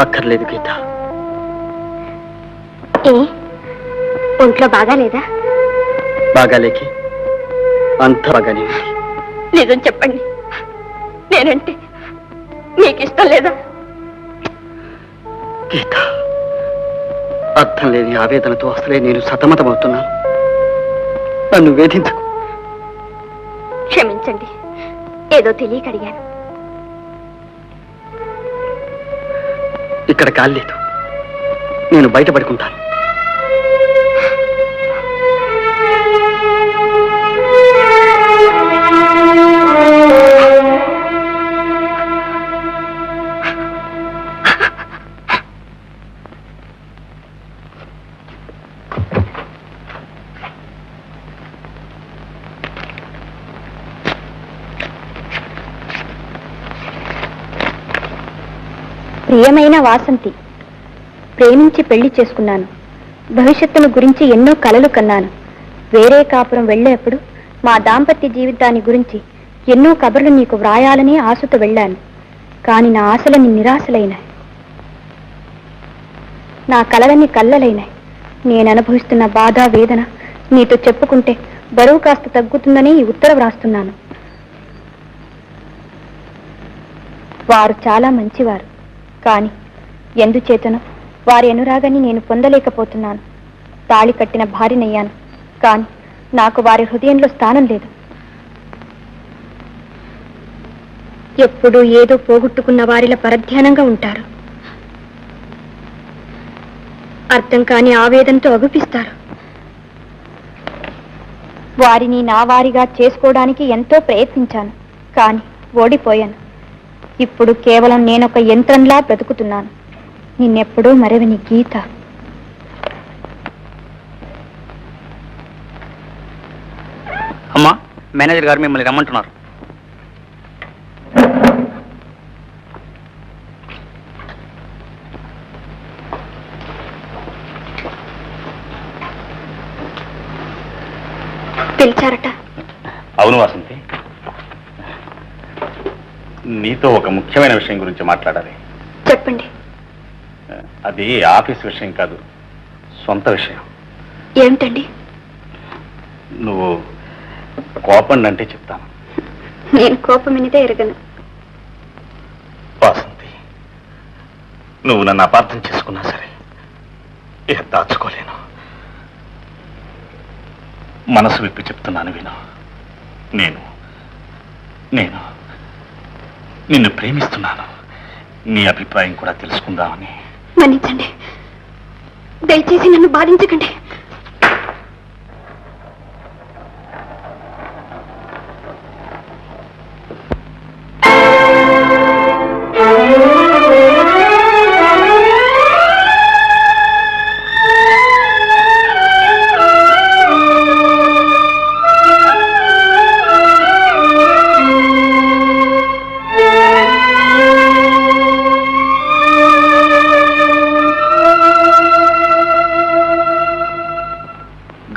అక్కర్లేదు గీత. ఒంట్లో బాగాలేదా? బాగాలేకి అంత బాగానే ఉంది. నిజం చెప్పండి, నేనంటే మీకు ఇష్టం లేదా? గీత, అర్థం లేని ఆవేదనతో అసలే నేను సతమతమవుతున్నాను. నన్ను వేధించకు. క్షమించండి, ఏదో తెలియక అడిగాను. ఇక్కడ కాలేదు, నేను బయటపడుకుంటాను. ప్రియమైన వాసంతి, ప్రేమించి పెళ్లి చేసుకున్నాను. భవిష్యత్తును గురించి ఎన్నో కలలు కన్నాను. వేరే కాపురం వెళ్ళేప్పుడు మా దాంపత్య జీవితాన్ని గురించి ఎన్నో కబుర్లు నీకు వ్రాయాలని ఆశతో వెళ్ళాను. కాని నా ఆశలన్నీ నిరాశలైనాయి, నా కలలన్నీ కల్లలైనాయి. నేను అనుభవిస్తున్న బాధ వేదన నీతో చెప్పుకుంటే బరువు కాస్త తగ్గుతుందని ఈ ఉత్తరం వ్రాస్తున్నాను. వారు చాలా మంచివారు, కాని ఎందుచేతనో వారి అనురాగాన్ని నేను పొందలేకపోతున్నాను. తాళి కట్టిన భార్యనయ్యాను, కాని నాకు వారి హృదయంలో స్థానం లేదు. ఎప్పుడూ ఏదో పోగొట్టుకున్న వారిలా పరధ్యానంగా ఉంటారు. అర్థం కాని ఆవేదనతో అగుపిస్తారు. వారిని నా వారిగా చేసుకోవడానికి ఎంతో ప్రయత్నించాను, కాని ఓడిపోయాను. ఇప్పుడు కేవలం నేనొక యంత్రంలా బ్రతుకుతున్నాను. నిన్నెప్పుడూ మరవని గీత. అమ్మా, మేనేజర్ గారు మిమ్మల్ని రమ్మంటున్నారు. పిలిచారట? అవును వాసంతి, నీతో ఒక ముఖ్యమైన విషయం గురించి మాట్లాడాలి. చెప్పండి. అది ఆఫీస్ విషయం కాదు, సొంత విషయం. ఏమిటండి? నువ్వు కోపం అంటే చెప్తాను. నేను కోపం మీదే ఎరగను. వాసంతి, నువ్వు నన్ను అపార్థం చేసుకున్నా సరే ఇక దాచుకోలేను. మనసు విప్పి చెప్తున్నాను, విను. నేను నేను నిన్ను ప్రేమిస్తున్నాను. నీ అభిప్రాయం కూడా తెలుసుకుందామని. మన్నించండి, దయచేసి నన్ను బాధించకండి.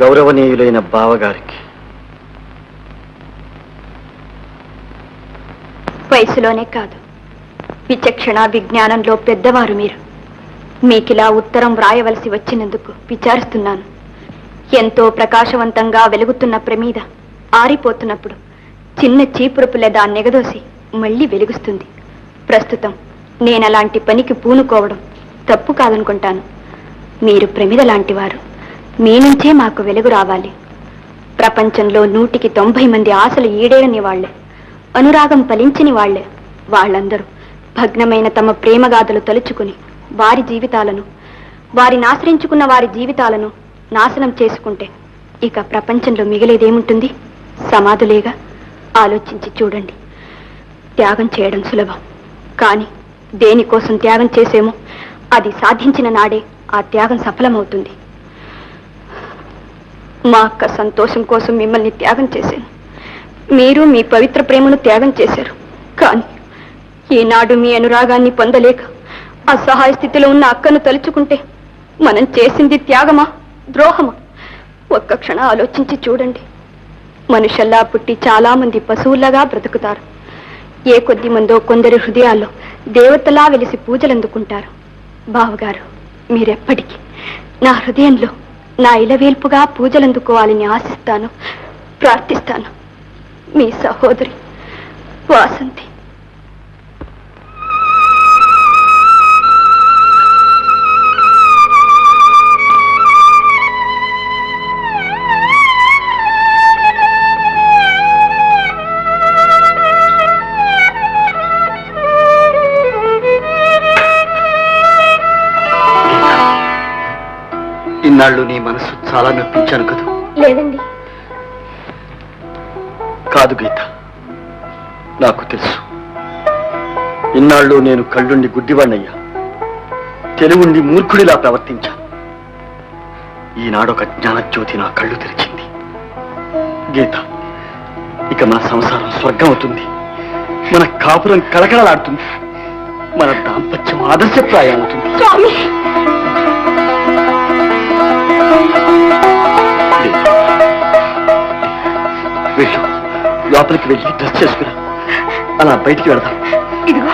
గౌరవనీయులైన బావగారికి, వయసులోనే కాదు, విచక్షణ విజ్ఞానంలో పెద్దవారు మీరు. మీకిలా ఉత్తరం వ్రాయవలసి వచ్చినందుకు విచారిస్తున్నాను. ఎంతో ప్రకాశవంతంగా వెలుగుతున్న ప్రమీద ఆరిపోతున్నప్పుడు చిన్న చీపురుపులే దాన్ని ఎగదోసి మళ్ళీ వెలుగుస్తుంది. ప్రస్తుతం నేనలాంటి పనికి పూనుకోవడం తప్పు కాదనుకుంటాను. మీరు ప్రమిద లాంటివారు. మీ నుంచే మాకు వెలుగు రావాలి. ప్రపంచంలో 190 మంది ఆశలు ఈడేరని వాళ్లే, అనురాగం ఫలించని వాళ్లే. వాళ్ళందరూ భగ్నమైన తమ ప్రేమగాథలు తలుచుకుని వారి జీవితాలను, వారిని ఆశ్రయించుకున్న వారి జీవితాలను నాశనం చేసుకుంటే ఇక ప్రపంచంలో మిగిలేదేముంటుంది? సమాధులేగా. ఆలోచించి చూడండి. త్యాగం చేయడం సులభం, కానీ దేనికోసం త్యాగం చేసేమో అది సాధించిన నాడే ఆ త్యాగం సఫలమవుతుంది. మా అక్క సంతోషం కోసం మిమ్మల్ని త్యాగం చేశాను. మీరు మీ పవిత్ర ప్రేమను త్యాగం చేశారు. కానీ ఈనాడు మీ అనురాగాన్ని పొందలేక అసహాయ స్థితిలో ఉన్న అక్కను తలుచుకుంటే మనం చేసింది త్యాగమా, ద్రోహమా? ఒక్క క్షణం ఆలోచించి చూడండి. మనుషుల్లా పుట్టి చాలా మంది పశువుల్లాగా బ్రతుకుతారు. ఏ కొద్ది మందో కొందరి హృదయాల్లో దేవతలా వెలిసి పూజలందుకుంటారు. బావగారు, మీరెప్పటికీ నా హృదయంలో నా ఇలవేల్పుగా పూజలందుకోవాలని ఆశిస్తాను, ప్రార్థిస్తాను. మీ సహోదరి వాసంతి. ఇన్నాళ్ళు నీ మనసు చాలా నొప్పించాను కదా. లేదండి. కాదు గీత, నాకు తెలుసు. ఇన్నాళ్ళు నేను కళ్ళుండి గుడ్డివాణ్ణయ్యా, తెలుగుండి మూర్ఖుడిలా ప్రవర్తించాను. ఈనాడు ఒక జ్ఞానజ్యోతి నా కళ్ళు తెరిచింది. గీత, ఇక మన సంసారం స్వర్గం అవుతుంది, మన కాపురం కళకళలాడుతుంది, మన దాంపత్యం ఆదర్శప్రాయం అవుతుంది. స్వామి, వెళ్ళు, లోపలికి వెళ్ళి డ్రెస్ చేసుకురా, అలా బయటికి వెళదాం. ఇదిగో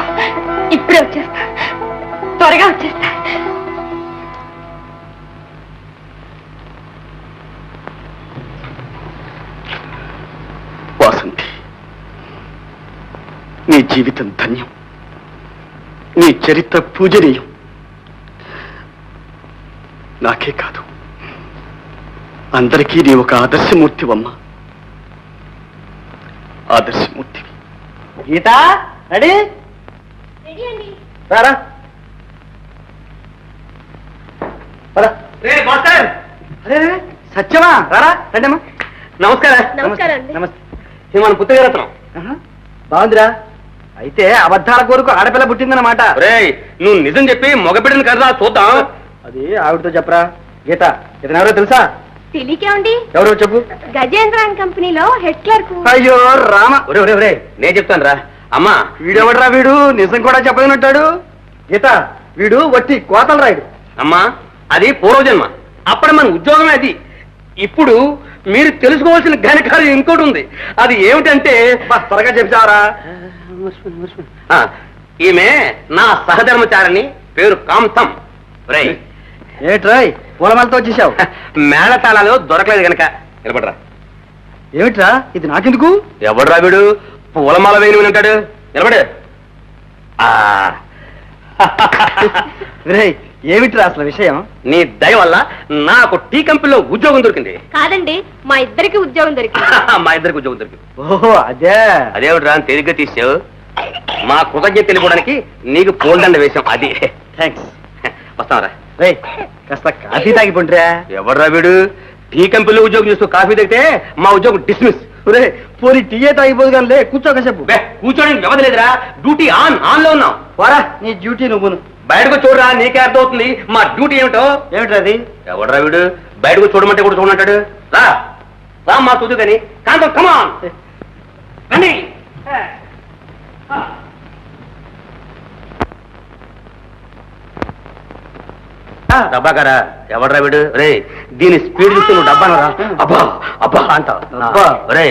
ఇప్పుడే వచ్చేస్తా, త్వరగా వచ్చేస్తా. వాసంతి, నీ జీవితం ధన్యం, నీ చరిత్ర పూజనీయం. నాకే కాదు, అందరికీ నీ ఒక ఆదర్శమూర్తివమ్మా, ఆదర్శమూర్తి. గీత, రెడీ? రారా. అరే సత్యమా, రారా, రండమ్మా. నమస్కారం. నమస్కారం అండి. నమస్తే. మన పుత్తగారత్నం బాగుందిరా. అయితే అబద్ధాల కోరుకు ఆడపిల్ల పుట్టిందన్నమాట. నువ్వు నిజం చెప్పి మగబిడ్డని కదా చూద్దాం. అది ఆవిడతో చెప్పరా. గీత, ఇతను ఎవరో తెలుసా? తెలియకేమండి, ఎవరో చెప్పు. గజేంద్రాన్ కంపెనీలో హెడ్ క్లర్క్. అయ్యో రామ. నేను చెప్తాను రా. అమ్మా, వీడెవడరా వీడు, నిజం కూడా చెప్పదనట్టాడు. గీత, వీడు వట్టి కోతలు రాయుడు. అమ్మా, అది పూర్వజన్మ, అప్పుడు మన ఉద్యోగమే అది. ఇప్పుడు మీరు తెలుసుకోవాల్సిన ఘనకార్యం ఇంకోటి ఉంది. అది ఏమిటంటే, త్వరగా చెప్తావరా. ఈమె నా సహధర్మచారిని, పేరు కాంతం. రై ఏట్రాయ్, పూలమాలతో వచ్చేసావు. మేళతాళాలు దొరకలేదు గనక నిలబడరా. ఏమిట్రా ఇది, నాకెందుకు? ఎవడరా వీడు పూలమాల వేయని అంటాడు? నిలబడు. ఏమిట్రా అసలు విషయం? నీ దయ వల్ల నాకు టీ కంపెనీలో ఉద్యోగం దొరికింది. కాదండి, మా ఇద్దరికి ఉద్యోగం దొరికింది. మా ఇద్దరికి ఉద్యోగం దొరికింది. ఓహో అదే. అదేమిట్రా తేలిగ్గా తీసావు? మా కృతజ్ఞత తెలియడానికి నీకు పూలదండ వేశాం. అది థ్యాంక్స్. వస్తావరా. రే, కాస్త కాఫీ తాగిపోండిరా. ఎవడరా వీడు టీ కంపెనీలో ఉద్యోగం చేస్తూ కాఫీ తాగితే మా ఉద్యోగం డిస్మిస్. రే, పోనీ టీయే తాగిపోదు కానీ కూర్చో కాసేపు. కూర్చోడానికి వ్యవధి లేదురా, డ్యూటీ ఆన్ లో ఉన్నాం. పోరా, నీ డ్యూటీ నువ్వును. బయటకు చూడరా, నీకే అర్థమవుతుంది మా డ్యూటీ ఏమిటో. ఏమిట్రా అది? ఎవడరా వీడు బయటకు చూడమంటే కూడా చూడంటాడు. రా రా మా చూదు కానీ కాంతం, కమాన్ రండి. డబ్బాకారా, ఎవడరా వీడు? రే, దీని స్పీడ్ చూస్తే నువ్వు డబ్బానరా అబ్బా అబ్బా అంటావు. రే,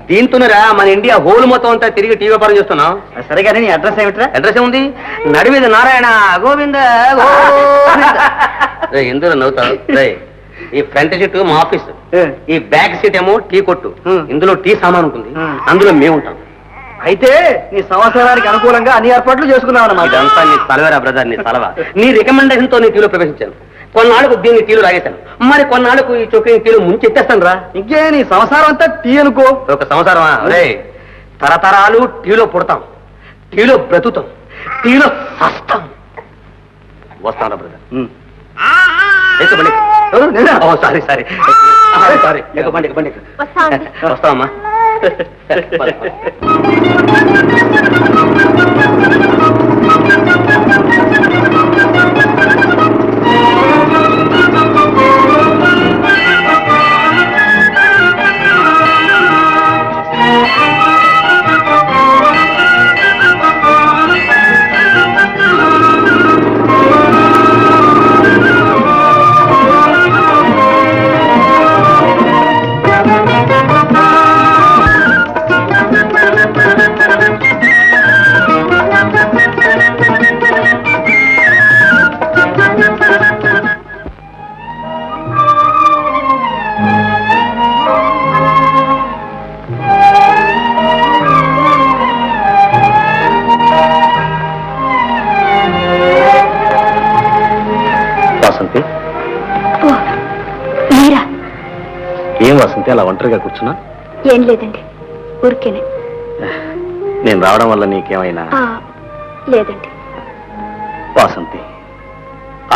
దీంతోనేరా మన ఇండియా హోల్ మొత్తం అంతా తిరిగి టీవీ వ్యాపారం చేస్తున్నావు. సరే కానీ నీ అడ్రస్ ఏమిట్రా? అడ్రస్ ఏముంది? నడిమీద నారాయణ గోవింద. రే, ఎందులో నవ్వుతావు? రే, ఈ ఫ్రంట్ సీట్ మా ఆఫీస్, ఈ బ్యాక్ సీట్ ఏమో టీ కొట్టు. ఇందులో టీ సామాన్ ఉంటుంది, అందులో మేము ఉంటాం. అయితే నీ సంవత్సరానికి అనుకూలంగా అన్ని ఏర్పాట్లు చేసుకున్నావు అన్నమాట. ఇదంతా నీ తలవేరా బ్రదర్, నీ తలవా. నీ రికమెండేషన్ తో నీ టీలో ప్రవేశించాను. కొన్నాళ్ళకు దీన్ని టీలు రాగేశాను, మరి కొన్నాళ్ళకు ఈ చొక్కి టీలు ముంచెత్తేస్తాను రా. ఇంకే నీ సంసారం అంతా టీ అనుకో. ఒక సంవత్సరమా? రే, తరతరాలు టీలో పుడతాం, టీలో బ్రతుకుతాం, టీలో సస్తాం. వస్తాను బ్రదర్. సారీ సారీ సారీ, బండి బండి వస్తామమ్మా. ఏం వసంతి అలా ఒంటరిగా కూర్చున్నా? ఏం లేదండి, ఊరికేనే. నేను రావడం వల్ల నీకేమైనా? లేదండి. వాసంతి,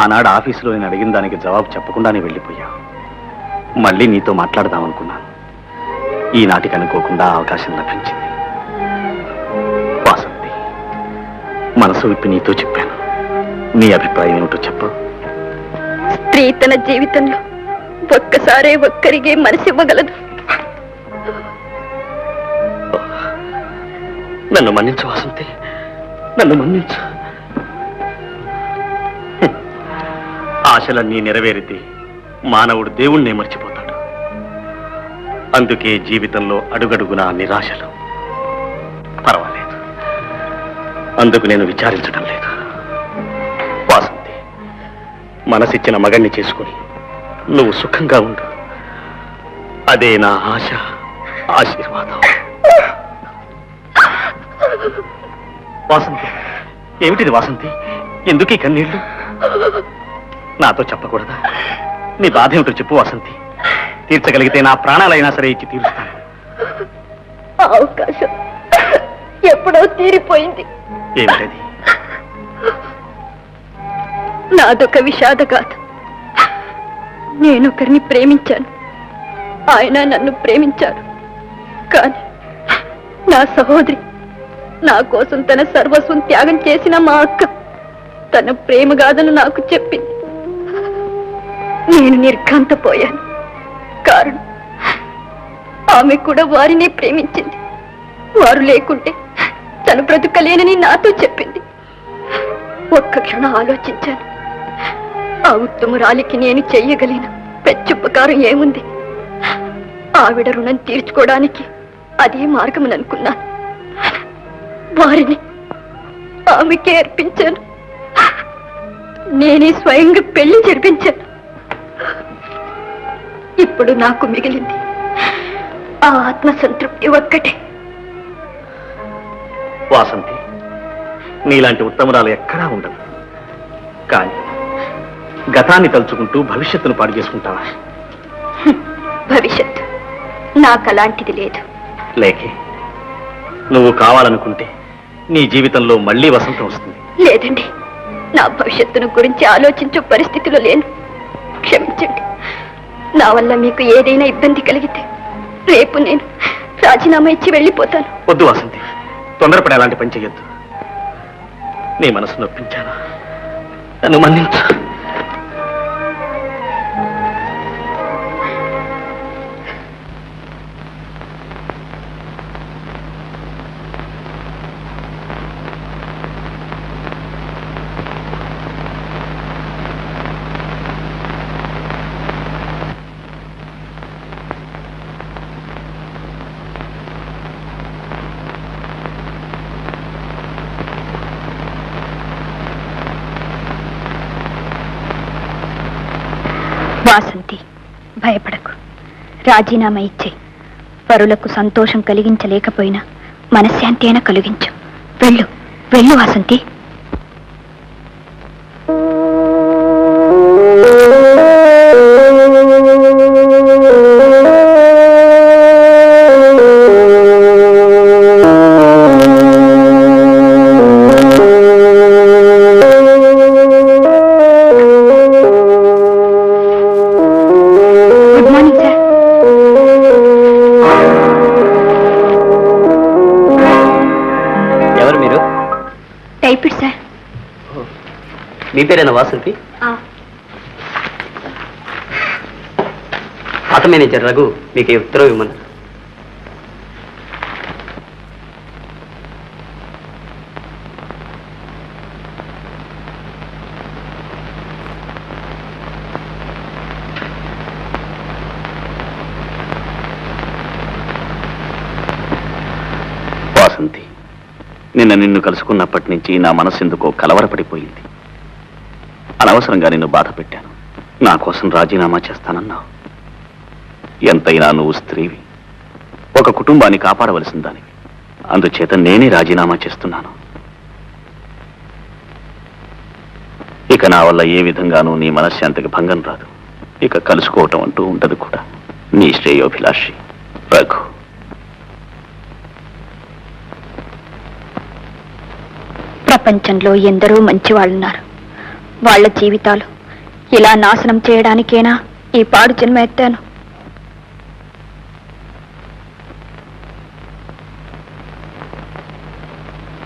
ఆనాడు ఆఫీసులో నేను అడిగిన దానికి జవాబు చెప్పకుండానే వెళ్ళిపోయా. మళ్ళీ నీతో మాట్లాడదామనుకున్నాను. ఈనాటికి అనుకోకుండా అవకాశం లభించింది. వాసంతి, మనసు విప్పి నీతో చెప్పాను. నీ అభిప్రాయం ఏమిటో చెప్పు. స్త్రీ తన జీవితంలో ఒక్కసారే ఒక్కరిగే మనసివ్వగలదు. నన్ను మన్నించు వాసంతి, నన్ను మన్నించు. ఆశలన్నీ నెరవేరితే మానవుడు దేవుణ్ణే మర్చిపోతాడు. అందుకే జీవితంలో అడుగడుగునా నిరాశలు. పర్వాలేదు, అందుకు నేను విచారించడం లేదు. వాసంతి, మనసిచ్చిన మగణ్ణి చేసుకుని నువ్వు సుఖంగా ఉండు. అదే నా ఆశ, ఆశీర్వాదం. వాసంతి, ఏమిటిది వాసంతి? ఎందుకు ఈ కన్నీళ్లు? నాతో చెప్పకూడదా? నీ బాధ ఏమిటో చెప్పు వాసంతి. తీర్చగలిగితే నా ప్రాణాలైనా సరే ఇచ్చి తీరుస్తాను. అవకాశం ఎప్పుడో తీరిపోయింది. ఏమిటది? నాదొక విషాద గాథ. నేనొకరిని ప్రేమించాను, ఆయన నన్ను ప్రేమించాడు. కానీ నా సహోదరి, నా కోసం తన సర్వస్వం త్యాగం చేసిన మా అక్క తన ప్రేమ గాథను నాకు చెప్పింది. నేను నిర్ఘాంతపోయాను. కారణం, ఆమె కూడా వారినే ప్రేమించింది. వారు లేకుంటే తను బ్రతుకలేనని నాతో చెప్పింది. ఒక్క క్షణం ఆలోచించాను. ఆ ఉత్తమురాలికి నేను చెయ్యగలిగిన పెచ్చుపకారం ఏముంది? ఆవిడ రుణం తీర్చుకోవడానికి అదే మార్గమని అనుకున్నాను. వారిని ఆమెకే అర్పించాను. నేనే స్వయంగా పెళ్లి జరిపించాను. ఇప్పుడు నాకు మిగిలింది ఆ ఆత్మసంతృప్తి ఒక్కటే. వాసంతి, నీలాంటి ఉత్తమరాలు ఎక్కడా ఉండదు. కానీ గతాన్ని తలుచుకుంటూ భవిష్యత్తును పాడు చేసుకుంటావా? భవిష్యత్తు నాకు అలాంటిది లేదు. లేకే, నువ్వు కావాలనుకుంటే నీ జీవితంలో మళ్ళీ వసంతం వస్తుంది. లేదండి, నా భవిష్యత్తును గురించి ఆలోచించే పరిస్థితిలో లేను. క్షమించండి. నా వల్ల మీకు ఏదైనా ఇబ్బంది కలిగితే రేపు నేను రాజీనామా ఇచ్చి వెళ్ళిపోతాను. వద్దు వాసంతి, తొందరపడి అలాంటి పని చెయ్యొద్దు. నీ మనసు నొప్పించాను, నన్ను మన్నించు. వాసంతి, భయపడకు. రాజీనామా ఇచ్చే. పరులకు సంతోషం కలిగించలేకపోయినా మనశ్శాంతి అయినా కలిగించు. వెళ్ళు, వెళ్ళు వాసంతి. టైపిడ్ సార్. మీ పేరేనా వాసంతి? పాత మేనేజర్ రఘు మీకు ఉత్తరం ఇవ్వమన్నారు. వాసంతి, నిన్ను కలుసుకున్నప్పటి నుంచి నా మనసు ఎందుకో కలవరపడిపోయింది. అనవసరంగా నిన్ను బాధ పెట్టాను. నా కోసం రాజీనామా చేస్తానన్నావు. ఎంతైనా నువ్వు స్త్రీవి, ఒక కుటుంబాన్ని కాపాడవలసిన దానివి. అందుచేత నేనే రాజీనామా చేస్తున్నాను. ఇక నా వల్ల ఏ విధంగానూ నీ మనశ్శాంతికి భంగం రాదు. ఇక కలుసుకోవటం అంటూ ఉండదు కూడా. నీ శ్రేయోభిలాషి రఘు. ప్రపంచంలో ఎందరో మంచి వాళ్ళున్నారు. వాళ్ళ జీవితాలు ఇలా నాశనం చేయడానికేనా ఈ పాడు జన్మ ఎత్తాను?